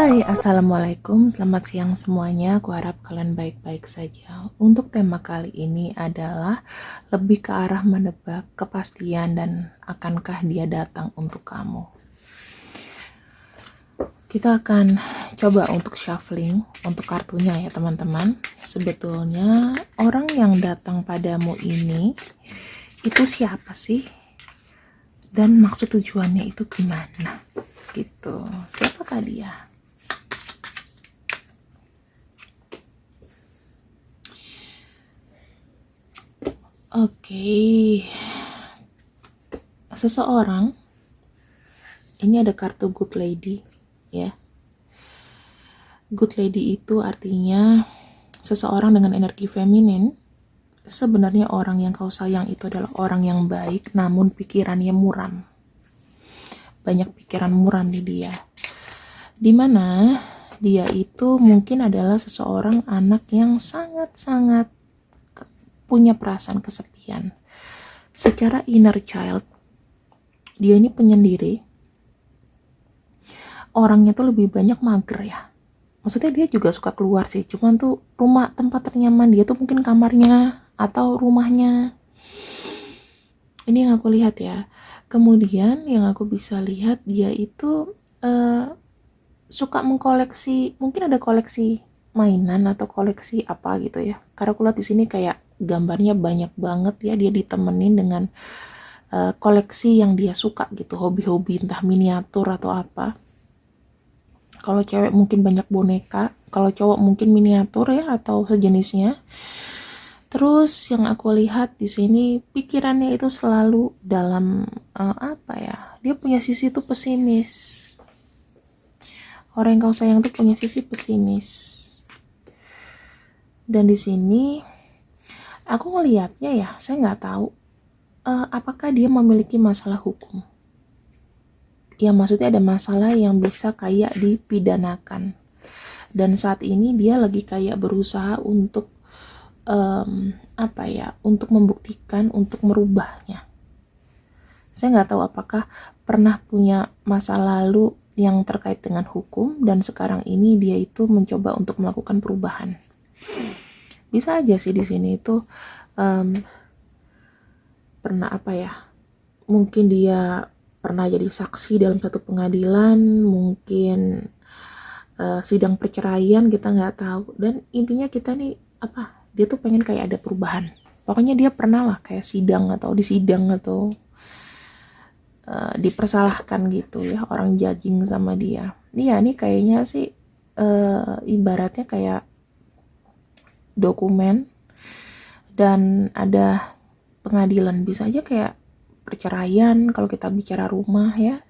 Hai, Assalamualaikum, selamat siang semuanya. Aku harap kalian baik-baik saja. Untuk tema kali ini adalah lebih ke arah menebak kepastian dan akankah dia datang untuk kamu. Kita akan coba untuk shuffling untuk kartunya ya teman-teman. Sebetulnya orang yang datang padamu ini itu siapa sih? Dan maksud tujuannya itu gimana? Gitu. Siapakah dia? Oke. Seseorang, ini ada kartu Good Lady ya. Good Lady itu artinya seseorang dengan energi feminin. Sebenarnya orang yang kau sayang itu adalah orang yang baik, namun pikirannya muram. Banyak pikiran muram di dia. Dimana dia itu mungkin adalah seseorang anak yang sangat-sangat punya perasaan kesepian. Secara inner child, dia ini penyendiri. Orangnya tuh lebih banyak mager ya. Maksudnya dia juga suka keluar sih, cuman tuh rumah tempat ternyaman dia tuh mungkin kamarnya atau rumahnya. Ini yang aku lihat ya. Kemudian yang aku bisa lihat dia itu suka mengkoleksi, mungkin ada koleksi mainan atau koleksi apa gitu ya. Karena aku lihat di sini kayak gambarnya banyak banget ya, dia ditemenin dengan koleksi yang dia suka gitu, hobi-hobi entah miniatur atau apa. Kalau cewek mungkin banyak boneka, kalau cowok mungkin miniatur ya atau sejenisnya. Terus yang aku lihat di sini pikirannya itu selalu dalam apa ya? Dia punya sisi tuh pesimis. Orang yang kau sayang tuh punya sisi pesimis. Dan di sini aku ngelihatnya ya, saya nggak tahu apakah dia memiliki masalah hukum. Ya maksudnya ada masalah yang bisa kayak dipidanakan. Dan saat ini dia lagi kayak berusaha untuk apa ya, untuk membuktikan, untuk merubahnya. Saya nggak tahu apakah pernah punya masa lalu yang terkait dengan hukum dan sekarang ini dia itu mencoba untuk melakukan perubahan. Bisa aja sih di sini itu pernah apa ya? Mungkin dia pernah jadi saksi dalam satu pengadilan, mungkin sidang perceraian, kita nggak tahu. Dan intinya kita nih apa? Dia tuh pengen kayak ada perubahan. Pokoknya dia pernah lah kayak sidang atau disidang atau dipersalahkan gitu ya, orang judging sama dia. Iya, ini kayaknya sih ibaratnya kayak dokumen dan ada pengadilan, bisa aja kayak perceraian kalau kita bicara rumah ya,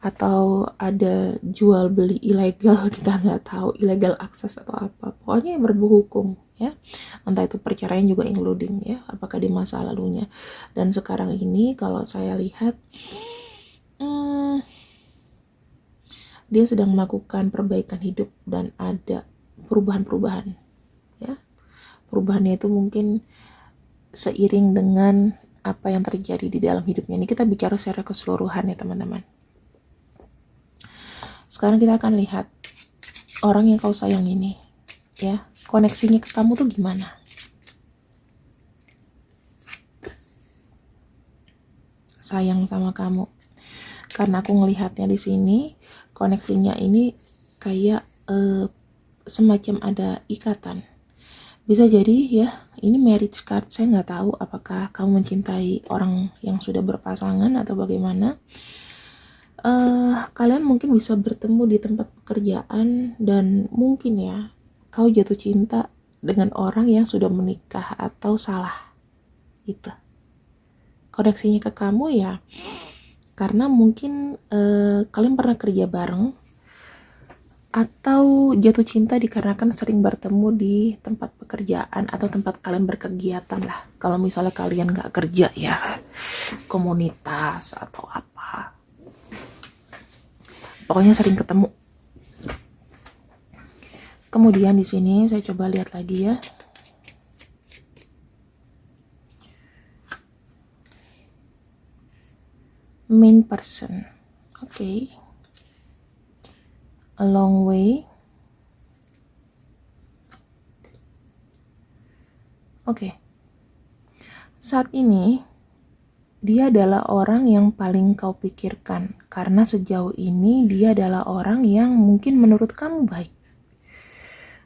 atau ada jual beli ilegal, kita nggak tahu ilegal akses atau apa, pokoknya yang berbau hukum ya, entah itu perceraian juga including ya, apakah di masa lalunya. Dan sekarang ini kalau saya lihat dia sedang melakukan perbaikan hidup dan ada perubahan-perubahan ya. Perubahannya itu mungkin seiring dengan apa yang terjadi di dalam hidupnya. Ini kita bicara secara keseluruhan ya teman-teman. Sekarang kita akan lihat orang yang kau sayang ini ya, koneksinya ke kamu tuh gimana. Sayang sama kamu. Karena aku ngelihatnya di sini koneksinya ini kayak semacam ada ikatan. Bisa jadi ya, ini marriage card. Saya nggak tahu apakah kamu mencintai orang yang sudah berpasangan atau bagaimana. Kalian mungkin bisa bertemu di tempat pekerjaan dan mungkin ya, kau jatuh cinta dengan orang yang sudah menikah atau salah. Gitu. Koneksinya ke kamu ya, karena mungkin kalian pernah kerja bareng atau jatuh cinta dikarenakan sering bertemu di tempat pekerjaan atau tempat kalian berkegiatan lah. Kalau misalnya kalian nggak kerja ya, komunitas atau apa, pokoknya sering ketemu. Kemudian di sini saya coba lihat lagi ya. Main person. Oke. a long way. Oke. Saat ini dia adalah orang yang paling kau pikirkan karena sejauh ini dia adalah orang yang mungkin menurut kamu baik.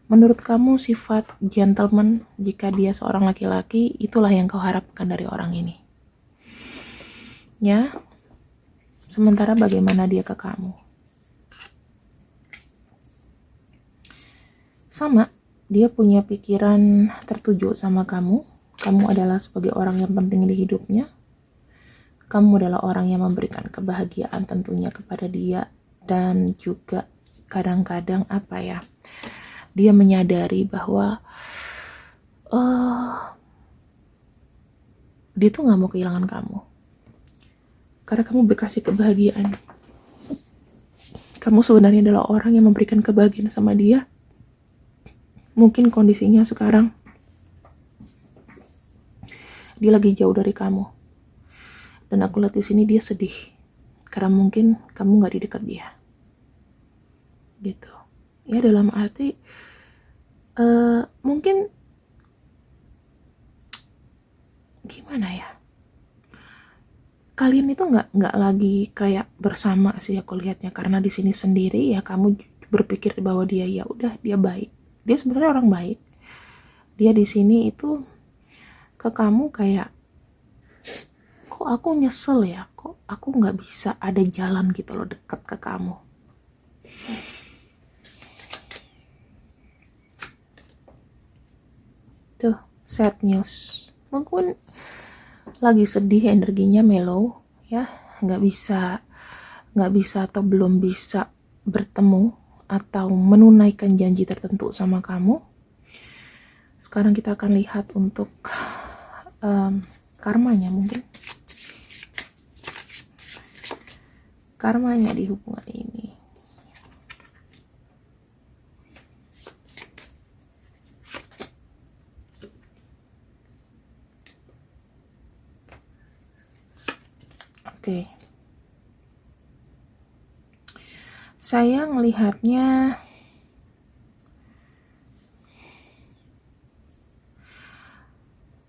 Menurut kamu sifat gentleman jika dia seorang laki-laki, itulah yang kau harapkan dari orang ini. Ya. Sementara bagaimana dia ke kamu? Sama, dia punya pikiran tertuju sama kamu. Kamu adalah sebagai orang yang penting di hidupnya. Kamu adalah orang yang memberikan kebahagiaan tentunya kepada dia. Dan juga kadang-kadang dia menyadari bahwa dia tuh gak mau kehilangan kamu. Karena kamu berkasih kebahagiaan. Kamu sebenarnya adalah orang yang memberikan kebahagiaan sama dia. Mungkin kondisinya sekarang dia lagi jauh dari kamu. Dan aku lihat di sini dia sedih karena mungkin kamu gak di dekat dia. Gitu. Ya dalam arti mungkin gimana ya? Kalian itu nggak lagi kayak bersama sih aku lihatnya, karena di sini sendiri ya kamu berpikir bahwa dia ya udah dia baik. Dia sebenarnya orang baik. Dia di sini itu ke kamu kayak, kok aku nyesel ya, kok aku nggak bisa ada jalan gitu loh dekat ke kamu. Tuh, sad news. Mungkin lagi sedih, energinya mellow ya, nggak bisa atau belum bisa bertemu atau menunaikan janji tertentu sama kamu. Sekarang kita akan lihat untuk karmanya, mungkin karmanya di hubungan ini. Oke. Saya melihatnya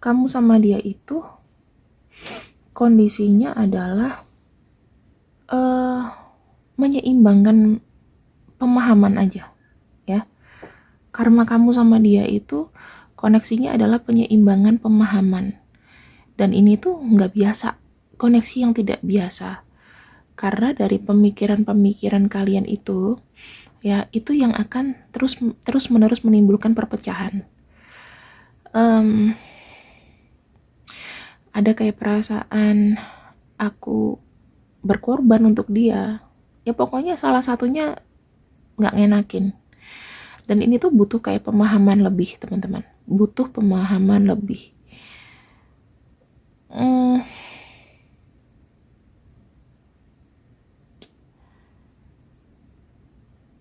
kamu sama dia itu kondisinya adalah menyeimbangkan pemahaman aja ya. Karma kamu sama dia itu koneksinya adalah penyeimbangan pemahaman, dan ini tuh nggak biasa, koneksi yang tidak biasa, karena dari pemikiran-pemikiran kalian itu ya, itu yang akan terus menerus menimbulkan perpecahan. Ada kayak perasaan aku berkorban untuk dia ya, pokoknya salah satunya nggak ngenakin. Dan ini tuh butuh kayak pemahaman lebih, teman-teman, butuh pemahaman lebih.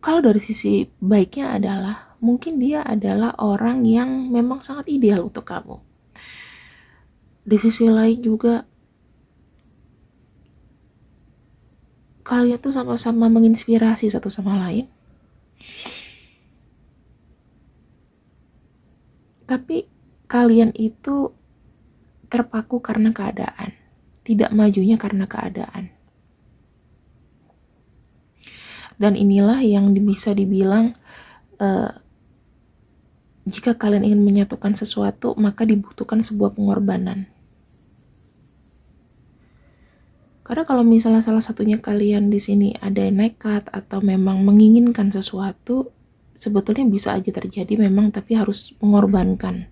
Kalau dari sisi baiknya adalah mungkin dia adalah orang yang memang sangat ideal untuk kamu. Di sisi lain juga kalian tuh sama-sama menginspirasi satu sama lain. Tapi kalian itu terpaku karena keadaan, tidak majunya karena keadaan. Dan inilah yang bisa dibilang jika kalian ingin menyatukan sesuatu, maka dibutuhkan sebuah pengorbanan. Karena kalau misalnya salah satunya kalian di sini ada nekat atau memang menginginkan sesuatu, sebetulnya bisa aja terjadi memang, tapi harus mengorbankan.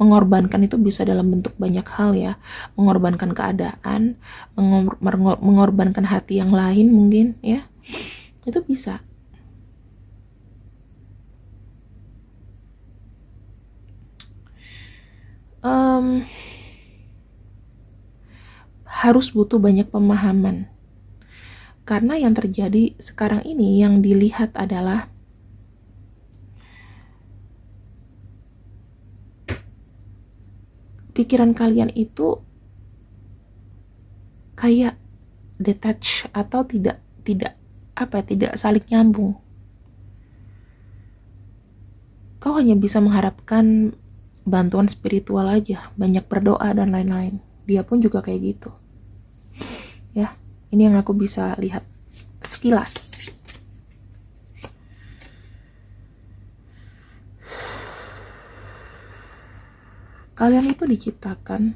Mengorbankan itu bisa dalam bentuk banyak hal ya. Mengorbankan keadaan, mengorbankan hati yang lain mungkin ya. Itu bisa. Harus butuh banyak pemahaman. Karena yang terjadi sekarang ini yang dilihat adalah pikiran kalian itu kayak detach atau tidak saling nyambung. kau hanya bisa mengharapkan bantuan spiritual aja, banyak berdoa dan lain-lain. Dia pun juga kayak gitu. Ya, ini yang aku bisa lihat sekilas. Kalian itu diciptakan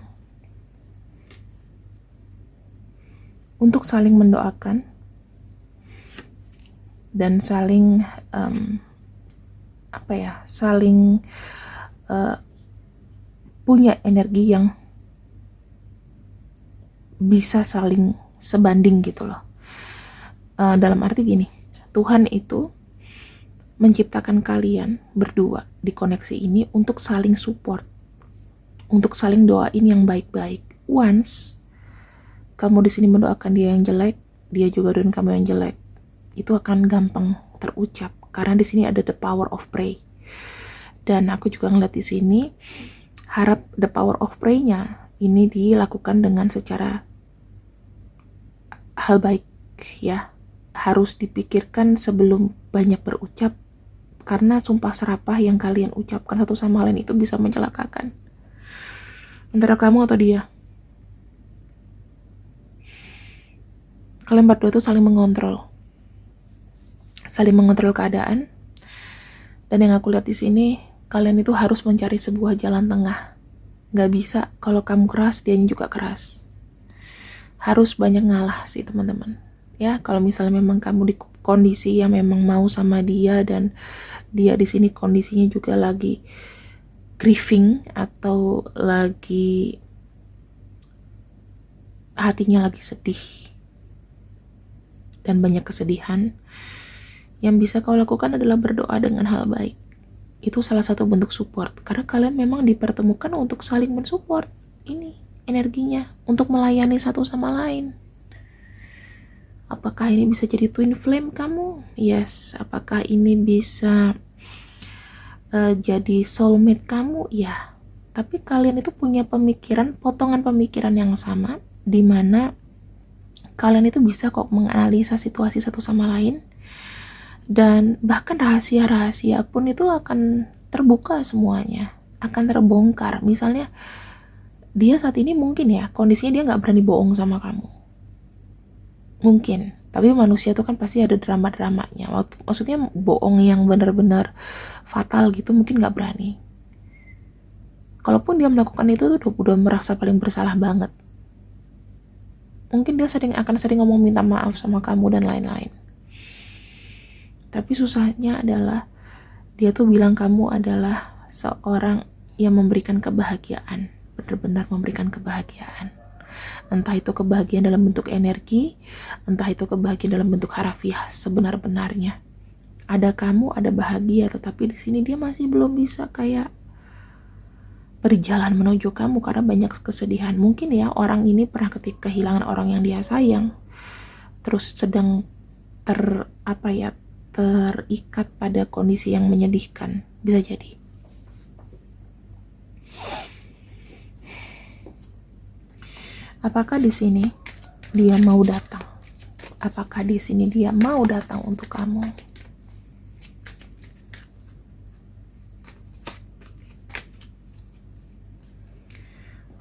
untuk saling mendoakan dan saling saling punya energi yang bisa saling sebanding gitu loh. Dalam arti gini, Tuhan itu menciptakan kalian berdua di koneksi ini untuk saling support, untuk saling doain yang baik-baik. Once kamu di sini mendoakan dia yang jelek, dia juga doain kamu yang jelek, itu akan gampang terucap karena di sini ada the power of pray. Dan aku juga ngeliat di sini harap the power of pray-nya ini dilakukan dengan secara hal baik ya. Harus dipikirkan sebelum banyak berucap, karena sumpah serapah yang kalian ucapkan satu sama lain itu bisa mencelakakan antara kamu atau dia. Kalian berdua itu saling mengontrol keadaan. Dan yang aku lihat di sini, kalian itu harus mencari sebuah jalan tengah. Gak bisa kalau kamu keras, dia juga keras. Harus banyak ngalah sih teman-teman. Ya, kalau misalnya memang kamu di kondisi yang memang mau sama dia dan dia di sini kondisinya juga lagi grieving atau lagi hatinya lagi sedih dan banyak kesedihan, yang bisa kau lakukan adalah berdoa dengan hal baik. Itu salah satu bentuk support, karena kalian memang dipertemukan untuk saling mensupport ini energinya, untuk melayani satu sama lain. Apakah ini bisa jadi twin flame kamu? Yes. Apakah ini bisa jadi soulmate kamu? Ya. Tapi kalian itu punya pemikiran, potongan pemikiran yang sama, di mana kalian itu bisa kok menganalisa situasi satu sama lain, dan bahkan rahasia-rahasia pun itu akan terbuka semuanya, akan terbongkar. Misalnya dia saat ini mungkin ya kondisinya dia nggak berani bohong sama kamu, mungkin, tapi manusia tuh kan pasti ada drama-dramanya. Maksudnya bohong yang benar-benar fatal gitu mungkin nggak berani. Kalaupun dia melakukan itu tuh udah merasa paling bersalah banget. Mungkin dia akan sering ngomong minta maaf sama kamu dan lain-lain. Tapi susahnya adalah dia tuh bilang kamu adalah seorang yang memberikan kebahagiaan, benar-benar memberikan kebahagiaan. Entah itu kebahagiaan dalam bentuk energi, entah itu kebahagiaan dalam bentuk harafiah sebenar-benarnya. Ada kamu, ada bahagia, tetapi di sini dia masih belum bisa kayak berjalan menuju kamu karena banyak kesedihan. Mungkin ya orang ini pernah ketika kehilangan orang yang dia sayang, terus sedang terikat pada kondisi yang menyedihkan, bisa jadi. Apakah di sini dia mau datang? Apakah di sini dia mau datang untuk kamu?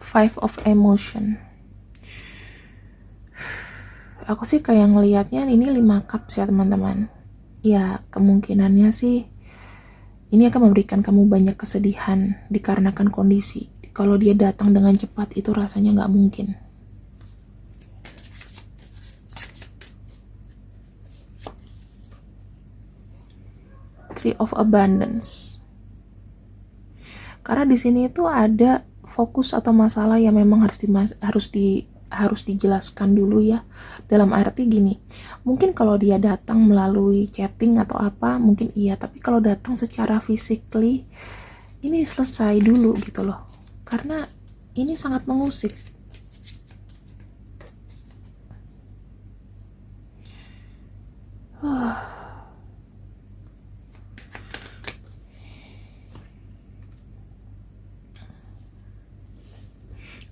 Five of Emotion. Aku sih kayak ngelihatnya ini 5 cups ya teman-teman. Ya kemungkinannya sih ini akan memberikan kamu banyak kesedihan dikarenakan kondisi. Kalau dia datang dengan cepat itu rasanya nggak mungkin. Tree of Abundance. Karena di sini itu ada fokus atau masalah yang memang harus dijelaskan dulu ya. Dalam arti gini, mungkin kalau dia datang melalui chatting atau apa mungkin iya, tapi kalau datang secara physically ini selesai dulu gitu loh, karena ini sangat mengusik.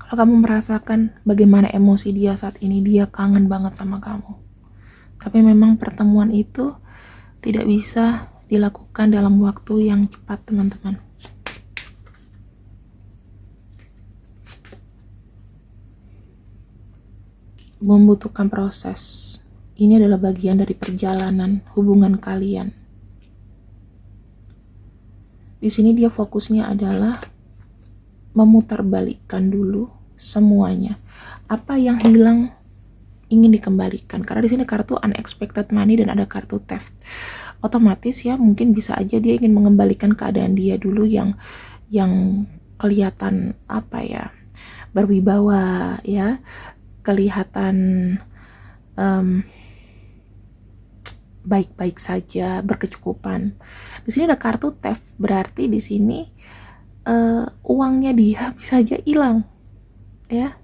Kalau kamu merasakan bagaimana emosi dia saat ini, dia kangen banget sama kamu. Tapi memang pertemuan itu tidak bisa dilakukan dalam waktu yang cepat, teman-teman. Membutuhkan proses. Ini adalah bagian dari perjalanan hubungan kalian. Di sini dia fokusnya adalah memutarbalikkan dulu semuanya. Apa yang hilang ingin dikembalikan. Karena di sini kartu unexpected money dan ada kartu theft. Otomatis ya, mungkin bisa aja dia ingin mengembalikan keadaan dia dulu yang kelihatan apa ya, berwibawa ya, kelihatan baik-baik saja, berkecukupan. Di sini ada kartu theft, berarti di sini uangnya dia bisa aja hilang, ya.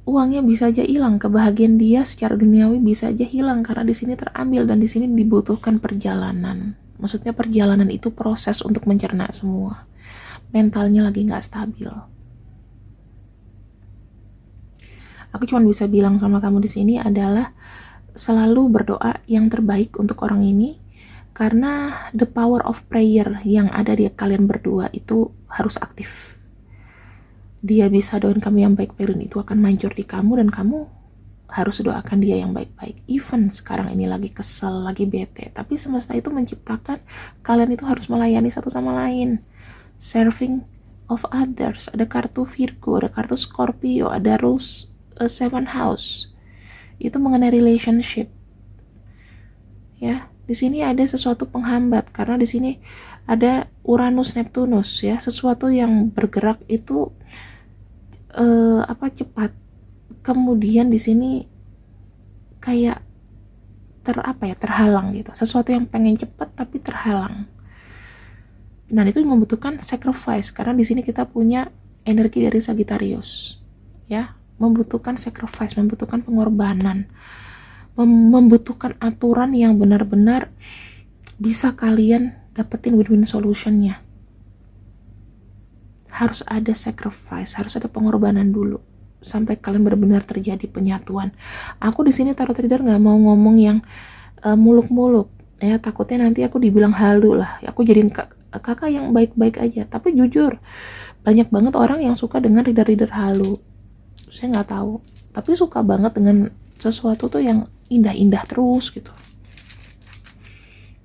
Uangnya bisa aja hilang, kebahagiaan dia secara duniawi bisa aja hilang karena di sini terambil dan di sini dibutuhkan perjalanan. Maksudnya perjalanan itu proses untuk mencerna semua. Mentalnya lagi nggak stabil. Aku cuma bisa bilang sama kamu di sini adalah selalu berdoa yang terbaik untuk orang ini, karena the power of prayer yang ada di kalian berdua itu harus aktif. Dia bisa doain kamu yang baik-baik dan itu akan manjur di kamu, dan kamu harus doakan dia yang baik-baik. Even sekarang ini lagi kesel, lagi bete, tapi semesta itu menciptakan kalian itu harus melayani satu sama lain. Serving of others. Ada kartu Virgo, ada kartu Scorpio, ada rules 7 house. Itu mengenai relationship. Ya, di sini ada sesuatu penghambat karena di sini ada Uranus Neptunus ya, sesuatu yang bergerak itu cepat. Kemudian di sini kayak terhalang gitu. Sesuatu yang pengen cepat tapi terhalang. Nah, itu membutuhkan sacrifice karena di sini kita punya energi dari Sagittarius. Ya, membutuhkan sacrifice, membutuhkan pengorbanan. Membutuhkan aturan yang benar-benar bisa kalian dapetin win-win solutionnya. Harus ada sacrifice, harus ada pengorbanan dulu sampai kalian benar-benar terjadi penyatuan. Aku di sini tarot reader nggak mau ngomong yang muluk-muluk ya, takutnya nanti aku dibilang halu lah. Aku jadiin kakak yang baik-baik aja, tapi jujur banyak banget orang yang suka dengan reader-reader halu. Saya nggak tahu, tapi suka banget dengan sesuatu tuh yang indah-indah terus gitu.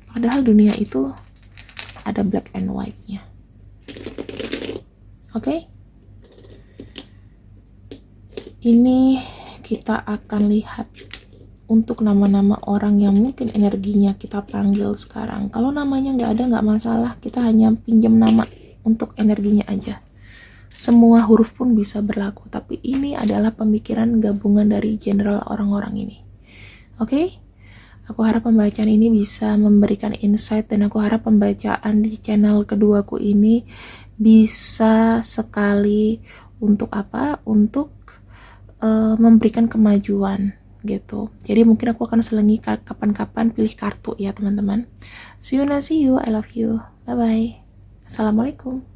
Padahal dunia itu ada black and white-nya. Oke? Ini kita akan lihat untuk nama-nama orang yang mungkin energinya kita panggil sekarang. Kalau namanya nggak ada, nggak masalah, kita hanya pinjam nama untuk energinya aja. Semua huruf pun bisa berlaku, tapi ini adalah pemikiran gabungan dari general orang-orang ini. Oke? Aku harap pembacaan ini bisa memberikan insight, dan aku harap pembacaan di channel keduaku ini bisa sekali untuk memberikan kemajuan gitu. Jadi mungkin aku akan selengi kapan-kapan pilih kartu ya teman-teman. See you, I love you. Bye bye. Assalamualaikum.